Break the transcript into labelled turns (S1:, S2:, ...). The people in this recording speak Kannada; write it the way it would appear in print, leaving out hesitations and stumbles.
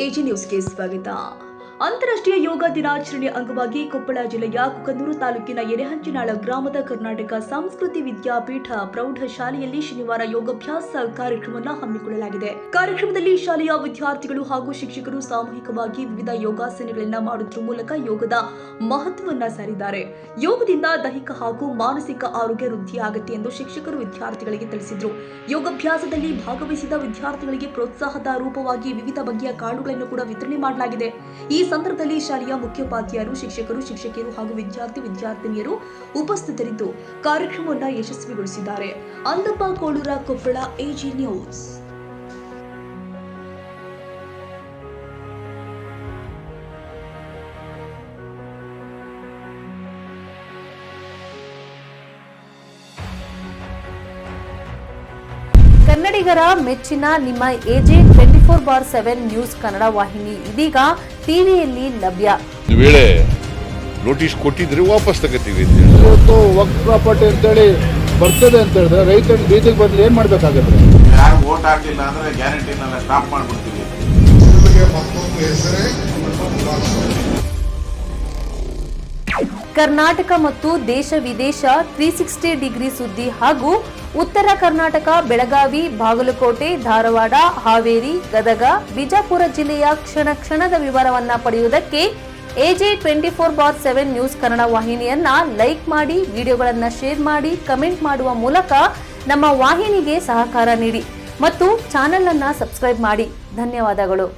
S1: ಎಜಿ ನ್ಯೂಸ್ಗೆ ಸ್ವಾಗತ. ಅಂತಾರಾಷ್ಟ್ರೀಯ ಯೋಗ ದಿನಾಚರಣೆ ಅಂಗವಾಗಿ ಕೊಪ್ಪಳ ಜಿಲ್ಲೆಯ ಕುಕನೂರು ತಾಲೂಕಿನ ಎರೆಹಂಚಿನಾಳ ಗ್ರಾಮದ ಕರ್ನಾಟಕ ಸಂಸ್ಕೃತಿ ವಿದ್ಯಾಪೀಠ ಪ್ರೌಢಶಾಲೆಯಲ್ಲಿ ಶನಿವಾರ ಯೋಗಾಭ್ಯಾಸ ಕಾರ್ಯಕ್ರಮವನ್ನು ಹಮ್ಮಿಕೊಳ್ಳಲಾಗಿದೆ. ಕಾರ್ಯಕ್ರಮದಲ್ಲಿ ಶಾಲೆಯ ವಿದ್ಯಾರ್ಥಿಗಳು ಹಾಗೂ ಶಿಕ್ಷಕರು ಸಾಮೂಹಿಕವಾಗಿ ವಿವಿಧ ಯೋಗಾಸನಗಳನ್ನು ಮಾಡುವುದರ ಮೂಲಕ ಯೋಗದ ಮಹತ್ವವನ್ನು ಸಾರಿದ್ದಾರೆ. ಯೋಗದಿಂದ ದೈಹಿಕ ಹಾಗೂ ಮಾನಸಿಕ ಆರೋಗ್ಯ ವೃದ್ಧಿಯಾಗುತ್ತೆ ಎಂದು ಶಿಕ್ಷಕರು ವಿದ್ಯಾರ್ಥಿಗಳಿಗೆ ತಿಳಿಸಿದರು. ಯೋಗಾಭ್ಯಾಸದಲ್ಲಿ ಭಾಗವಹಿಸಿದ ವಿದ್ಯಾರ್ಥಿಗಳಿಗೆ ಪ್ರೋತ್ಸಾಹದ ರೂಪವಾಗಿ ವಿವಿಧ ಬಗೆಯ ಕಾರ್ಡುಗಳನ್ನು ಕೂಡ ವಿತರಣೆ ಮಾಡಲಾಗಿದೆ. ಈ ಸಂದರ್ಭದಲ್ಲಿ ಶಾಲೆಯ ಮುಖ್ಯೋಪಾಧ್ಯಾಯರು, ಶಿಕ್ಷಕರು, ಶಿಕ್ಷಕಿಯರು ಹಾಗೂ ವಿದ್ಯಾರ್ಥಿನಿಯರು ಉಪಸ್ಥಿತರಿದ್ದು ಕಾರ್ಯಕ್ರಮವನ್ನು ಯಶಸ್ವಿಗೊಳಿಸಿದ್ದಾರೆ. Andappa Kolur, Koppal, AG news.
S2: ಕನ್ನಡಿಗರ ಮೆಚ್ಚಿನ ನಿಮ್ಮ ಎಜೆ 24/7 ನ್ಯೂಸ್ ಕನ್ನಡ ವಾಹಿನಿ ಇದೀಗ ಟಿವಿಯಲ್ಲಿ ಲಭ್ಯ.
S3: ವೇಳೆ ನೋಟಿಸ್ ಕೊಟ್ಟಿದ್ರೆ ವಾಪಸ್ ತಗೋತೀವಿ.
S4: ಇವತ್ತು ವಕ್ಫ್ ಪ್ರಾಪರ್ಟಿ ಅಂತೇಳಿ ಬರ್ತದೆ ಅಂತ ಹೇಳಿದ್ರೆ ರೈತರು ಬೀದಿಗೆ ಬಂದ್ರೆ ಏನ್ ಮಾಡ್ಬೇಕಾಗತ್ತೆ?
S5: ಯಾರು ವೋಟ್ ಹಾಕಲಿಲ್ಲ ಅಂದ್ರೆ ಗ್ಯಾರಂಟಿನೆಲ್ಲ ಸ್ಟಾಪ್ ಮಾಡ್ಬಿಡ್ತೀವಿ.
S2: ಕರ್ನಾಟಕ ಮತ್ತು ದೇಶ ವಿದೇಶ 360 ಡಿಗ್ರಿ ಸುದ್ದಿ ಹಾಗೂ ಉತ್ತರ ಕರ್ನಾಟಕ, ಬೆಳಗಾವಿ, ಬಾಗಲಕೋಟೆ, ಧಾರವಾಡ, ಹಾವೇರಿ, ಗದಗ, ಬಿಜಾಪುರ ಜಿಲ್ಲೆಯ ಕ್ಷಣ ಕ್ಷಣದ ವಿವರವನ್ನ ಪಡೆಯುವುದಕ್ಕೆ ಎಜೆ 24/7 ನ್ಯೂಸ್ ಕನ್ನಡ ವಾಹಿನಿಯನ್ನ ಲೈಕ್ ಮಾಡಿ, ವಿಡಿಯೋಗಳನ್ನ ಶೇರ್ ಮಾಡಿ, ಕಮೆಂಟ್ ಮಾಡುವ ಮೂಲಕ ನಮ್ಮ ವಾಹಿನಿಗೆ ಸಹಕಾರ ನೀಡಿ ಮತ್ತು ಚಾನೆಲ್ ಅನ್ನ ಸಬ್ಸ್ಕ್ರೈಬ್ ಮಾಡಿ. ಧನ್ಯವಾದಗಳು.